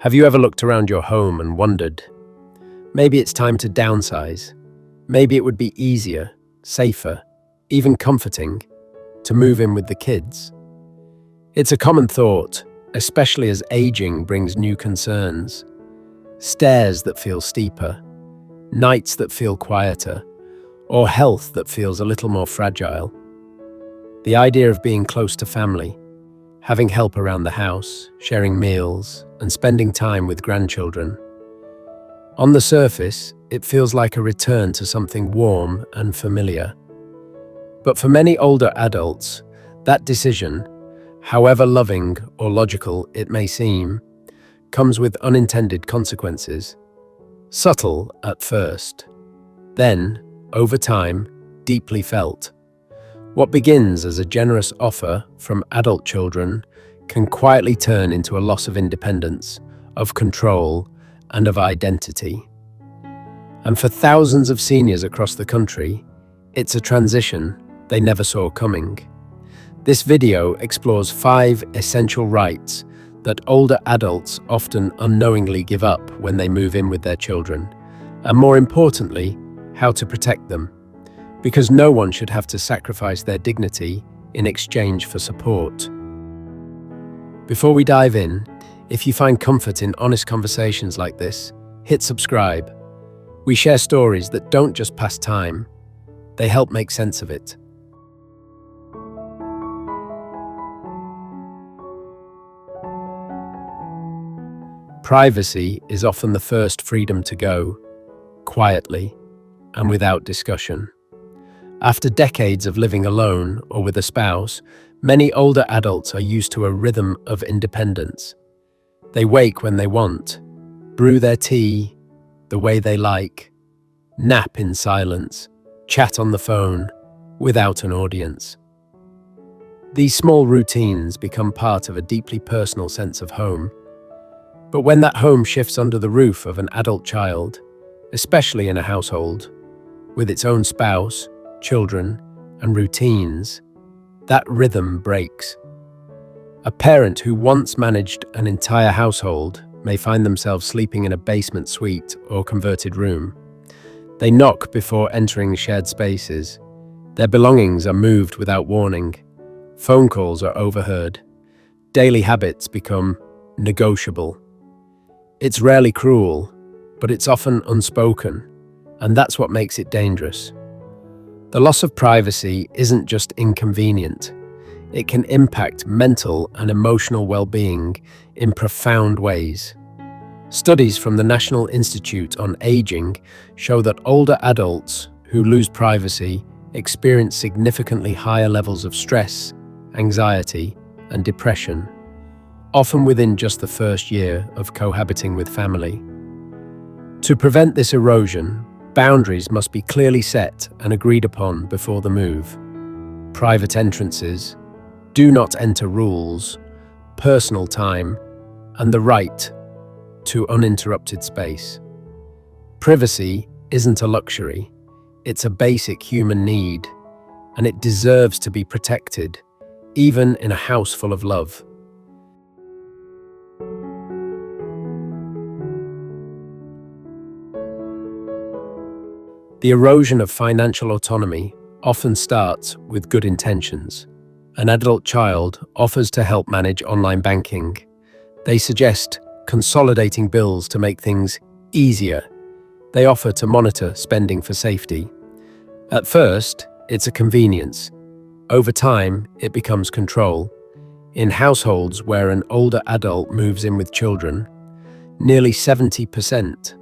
Have you ever looked around your home and wondered, maybe it's time to downsize? Maybe it would be easier, safer, even comforting to move in with the kids? It's a common thought, especially as aging brings new concerns. Stairs that feel steeper, nights that feel quieter, or health that feels a little more fragile. The idea of being close to family, having help around the house, sharing meals, and spending time with grandchildren. On the surface, it feels like a return to something warm and familiar. But for many older adults, that decision, however loving or logical it may seem, comes with unintended consequences. Subtle at first, then, over time, deeply felt. What begins as a generous offer from adult children can quietly turn into a loss of independence, of control, and of identity. And for thousands of seniors across the country, it's a transition they never saw coming. This video explores 5 essential rights that older adults often unknowingly give up when they move in with their children, and more importantly, how to protect them. Because no one should have to sacrifice their dignity in exchange for support. Before we dive in, if you find comfort in honest conversations like this, hit subscribe. We share stories that don't just pass time, they help make sense of it. Privacy is often the first freedom to go, quietly and without discussion. After decades of living alone or with a spouse, many older adults are used to a rhythm of independence. They wake when they want, brew their tea the way they like, nap in silence, chat on the phone without an audience. These small routines become part of a deeply personal sense of home. But when that home shifts under the roof of an adult child, especially in a household with its own spouse, children, and routines, that rhythm breaks. A parent who once managed an entire household may find themselves sleeping in a basement suite or converted room. They knock before entering shared spaces. Their belongings are moved without warning. Phone calls are overheard. Daily habits become negotiable. It's rarely cruel, but it's often unspoken, and that's what makes it dangerous. The loss of privacy isn't just inconvenient. It can impact mental and emotional well-being in profound ways. Studies from the National Institute on Aging show that older adults who lose privacy experience significantly higher levels of stress, anxiety, and depression, often within just the first year of cohabiting with family. To prevent this erosion, boundaries must be clearly set and agreed upon before the move. Private entrances, do not enter rules, personal time, and the right to uninterrupted space. Privacy isn't a luxury, it's a basic human need, and it deserves to be protected, even in a house full of love. The erosion of financial autonomy often starts with good intentions. An adult child offers to help manage online banking. They suggest consolidating bills to make things easier. They offer to monitor spending for safety. At first, it's a convenience. Over time, it becomes control. In households where an older adult moves in with children, nearly 70%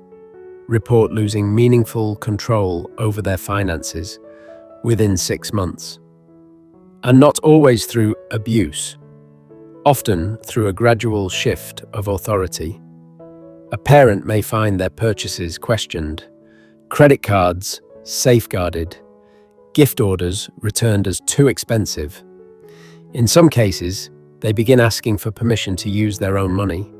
report losing meaningful control over their finances within 6 months. And not always through abuse, often through a gradual shift of authority. A parent may find their purchases questioned, credit cards safeguarded, gift orders returned as too expensive. In some cases, they begin asking for permission to use their own money.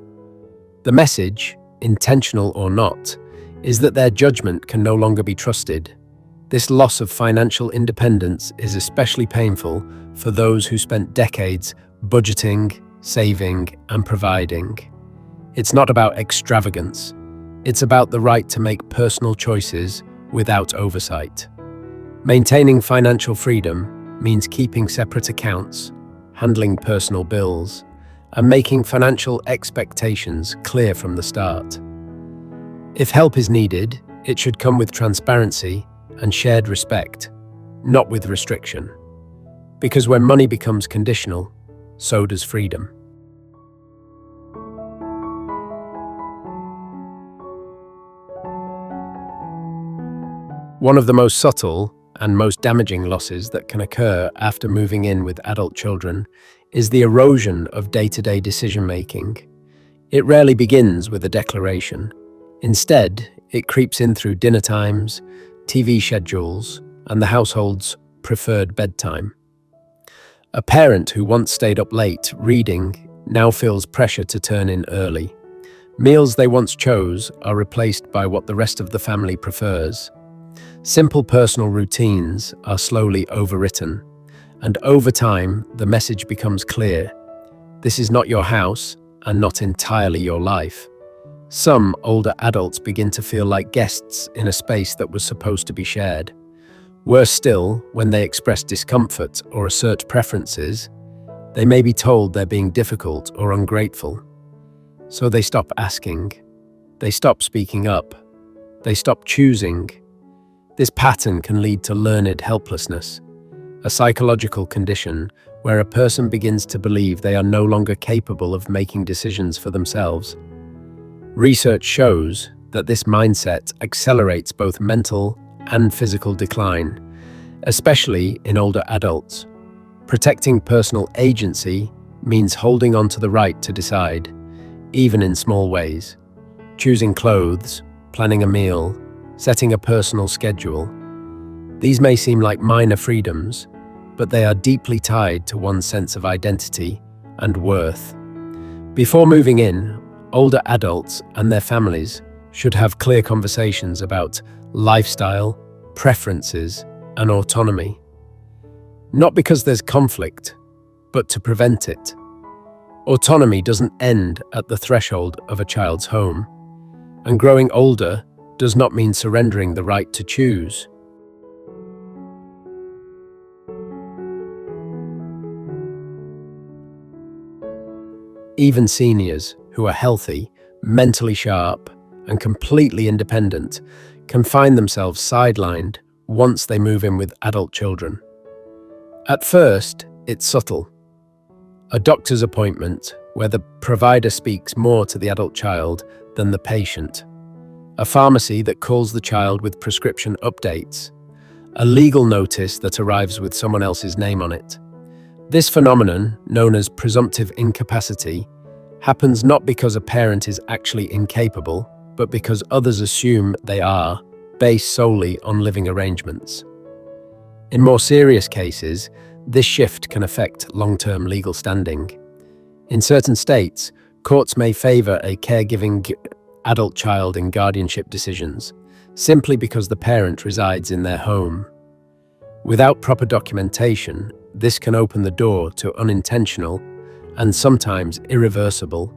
The message, intentional or not, is that their judgment can no longer be trusted. This loss of financial independence is especially painful for those who spent decades budgeting, saving, and providing. It's not about extravagance. It's about the right to make personal choices without oversight. Maintaining financial freedom means keeping separate accounts, handling personal bills, and making financial expectations clear from the start. If help is needed, it should come with transparency and shared respect, not with restriction. Because when money becomes conditional, so does freedom. One of the most subtle and most damaging losses that can occur after moving in with adult children is the erosion of day-to-day decision-making. It rarely begins with a declaration. Instead, it creeps in through dinner times, TV schedules, and the household's preferred bedtime. A parent who once stayed up late reading now feels pressure to turn in early. Meals they once chose are replaced by what the rest of the family prefers. Simple personal routines are slowly overwritten, and over time, the message becomes clear. This is not your house and not entirely your life. Some older adults begin to feel like guests in a space that was supposed to be shared. Worse still, when they express discomfort or assert preferences, they may be told they're being difficult or ungrateful. So they stop asking. They stop speaking up. They stop choosing. This pattern can lead to learned helplessness, a psychological condition where a person begins to believe they are no longer capable of making decisions for themselves. Research shows that this mindset accelerates both mental and physical decline, especially in older adults. Protecting personal agency means holding on to the right to decide, even in small ways. Choosing clothes, planning a meal, setting a personal schedule. These may seem like minor freedoms, but they are deeply tied to one's sense of identity and worth. Before moving in, older adults and their families should have clear conversations about lifestyle, preferences, and autonomy. Not because there's conflict, but to prevent it. Autonomy doesn't end at the threshold of a child's home, and growing older does not mean surrendering the right to choose. Even seniors who are healthy, mentally sharp, and completely independent can find themselves sidelined once they move in with adult children. At first, it's subtle. A doctor's appointment where the provider speaks more to the adult child than the patient. A pharmacy that calls the child with prescription updates. A legal notice that arrives with someone else's name on it. This phenomenon, known as presumptive incapacity, happens not because a parent is actually incapable, but because others assume they are, based solely on living arrangements. In more serious cases, this shift can affect long-term legal standing. In certain states, courts may favor a caregiving adult child in guardianship decisions, simply because the parent resides in their home. Without proper documentation, this can open the door to unintentional and sometimes irreversible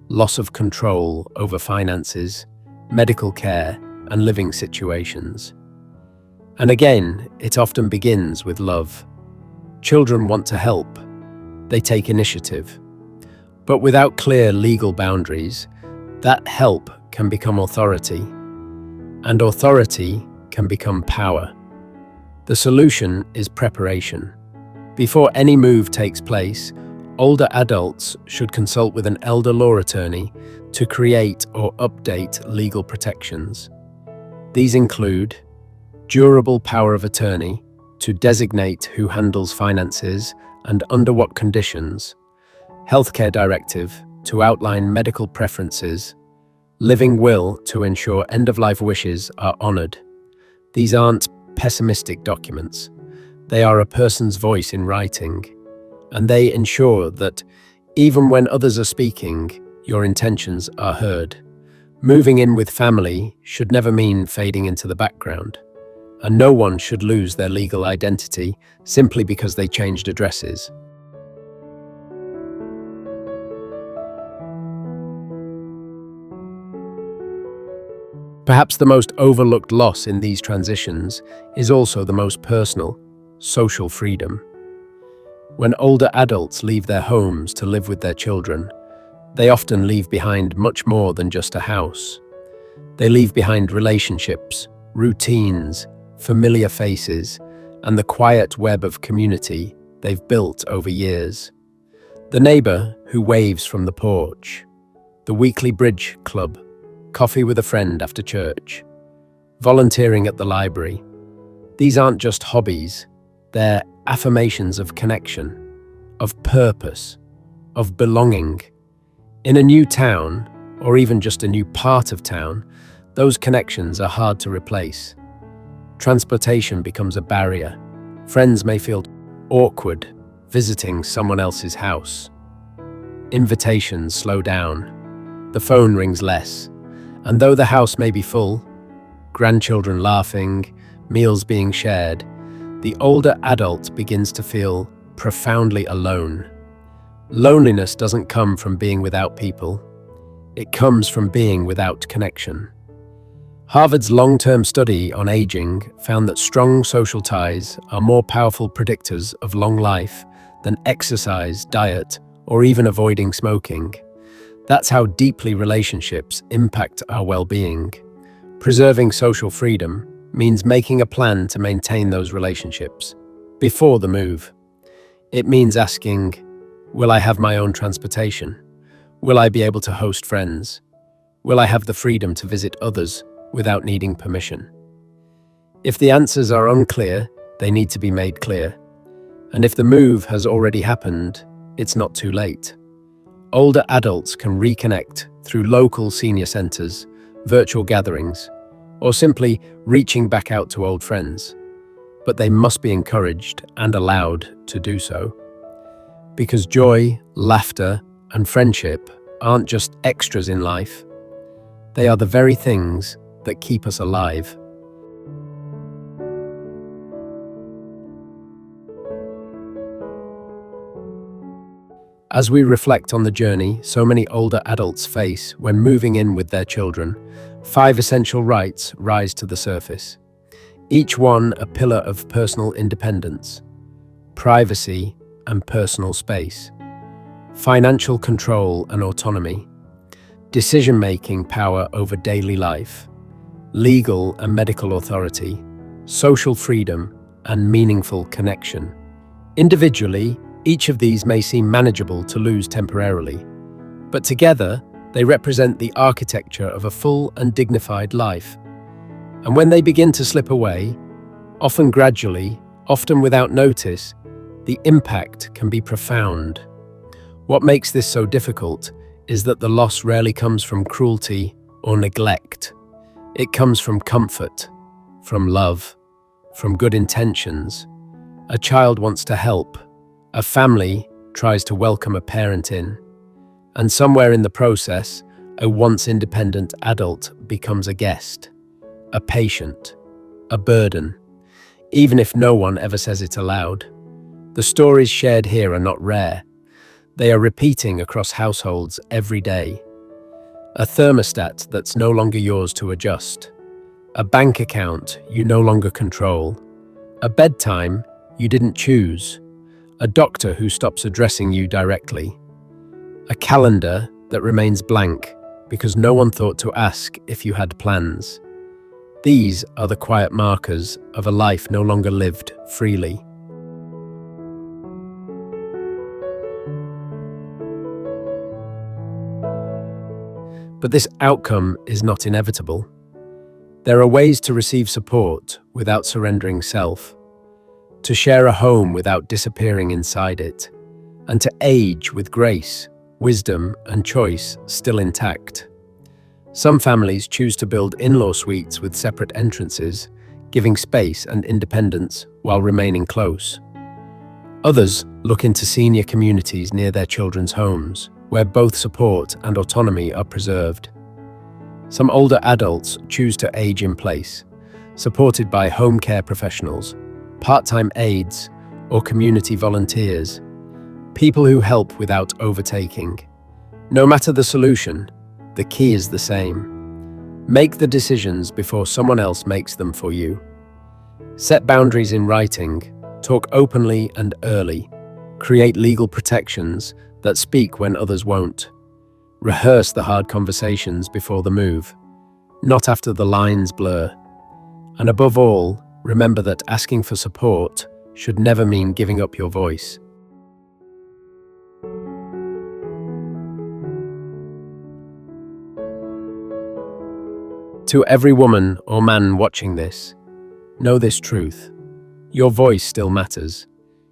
loss of control over finances, medical care, and living situations. And again, it often begins with love. Children want to help. They take initiative. But without clear legal boundaries, that help can become authority, and authority can become power. The solution is preparation. Before any move takes place, older adults should consult with an elder law attorney to create or update legal protections. These include durable power of attorney to designate who handles finances and under what conditions, healthcare directive to outline medical preferences, living will to ensure end-of-life wishes are honored. These aren't pessimistic documents. They are a person's voice in writing, and they ensure that even when others are speaking, your intentions are heard. Moving in with family should never mean fading into the background, and no one should lose their legal identity simply because they changed addresses. Perhaps the most overlooked loss in these transitions is also the most personal: social freedom. When older adults leave their homes to live with their children, they often leave behind much more than just a house. They leave behind relationships, routines, familiar faces, and the quiet web of community they've built over years. The neighbor who waves from the porch, the weekly bridge club, coffee with a friend after church, volunteering at the library. These aren't just hobbies, they're affirmations of connection, of purpose, of belonging. In a new town, or even just a new part of town, those connections are hard to replace. Transportation becomes a barrier. Friends may feel awkward visiting someone else's house. Invitations slow down. The phone rings less. And though the house may be full, grandchildren laughing, meals being shared, the older adult begins to feel profoundly alone. Loneliness doesn't come from being without people. It comes from being without connection. Harvard's long-term study on aging found that strong social ties are more powerful predictors of long life than exercise, diet, or even avoiding smoking. That's how deeply relationships impact our well-being. Preserving social freedom means making a plan to maintain those relationships before the move. It means asking, will I have my own transportation? Will I be able to host friends? Will I have the freedom to visit others without needing permission? If the answers are unclear, they need to be made clear. And if the move has already happened, it's not too late. Older adults can reconnect through local senior centers, virtual gatherings, or simply reaching back out to old friends. But they must be encouraged and allowed to do so. Because joy, laughter, and friendship aren't just extras in life. They are the very things that keep us alive. As we reflect on the journey so many older adults face when moving in with their children, 5 essential rights rise to the surface. Each one a pillar of personal independence, privacy and personal space, financial control and autonomy, decision-making power over daily life, legal and medical authority, social freedom, and meaningful connection. Individually, each of these may seem manageable to lose temporarily, but together they represent the architecture of a full and dignified life. And when they begin to slip away, often gradually, often without notice, the impact can be profound. What makes this so difficult is that the loss rarely comes from cruelty or neglect. It comes from comfort, from love, from good intentions. A child wants to help. A family tries to welcome a parent in. And somewhere in the process, a once independent adult becomes a guest, a patient, a burden, even if no one ever says it aloud. The stories shared here are not rare. They are repeating across households every day. A thermostat that's no longer yours to adjust. A bank account you no longer control. A bedtime you didn't choose. A doctor who stops addressing you directly. A calendar that remains blank because no one thought to ask if you had plans. These are the quiet markers of a life no longer lived freely. But this outcome is not inevitable. There are ways to receive support without surrendering self, to share a home without disappearing inside it, and to age with grace, wisdom, and choice still intact. Some families choose to build in-law suites with separate entrances, giving space and independence while remaining close. Others look into senior communities near their children's homes, where both support and autonomy are preserved. Some older adults choose to age in place, supported by home care professionals, part-time aides, or community volunteers, people who help without overtaking. No matter the solution, the key is the same: Make the decisions before someone else makes them for you. Set boundaries in writing, talk openly and early, create legal protections that speak when others won't. Rehearse the hard conversations before the move, not after the lines blur. And above all, remember that asking for support should never mean giving up your voice. To every woman or man watching this, know this truth. Your voice still matters.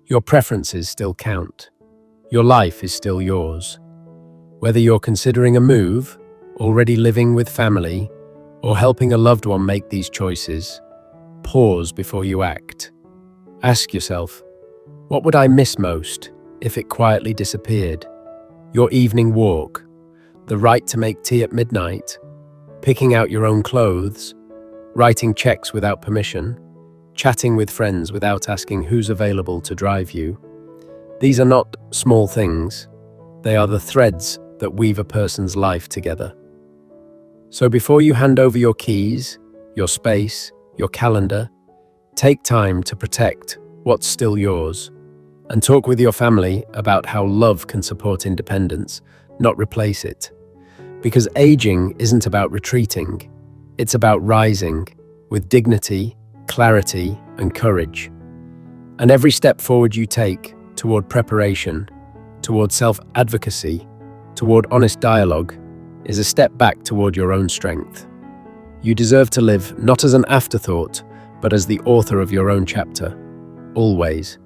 Your preferences still count. Your life is still yours. Whether you're considering a move, already living with family, or helping a loved one make these choices, pause before you act. Ask yourself, what would I miss most if it quietly disappeared? Your evening walk, the right to make tea at midnight, picking out your own clothes, writing checks without permission, chatting with friends without asking who's available to drive you. These are not small things. They are the threads that weave a person's life together. So before you hand over your keys, your space, your calendar, take time to protect what's still yours and talk with your family about how love can support independence, not replace it. Because aging isn't about retreating, it's about rising with dignity, clarity, and courage. And every step forward you take toward preparation, toward self-advocacy, toward honest dialogue, is a step back toward your own strength. You deserve to live not as an afterthought, but as the author of your own chapter, always.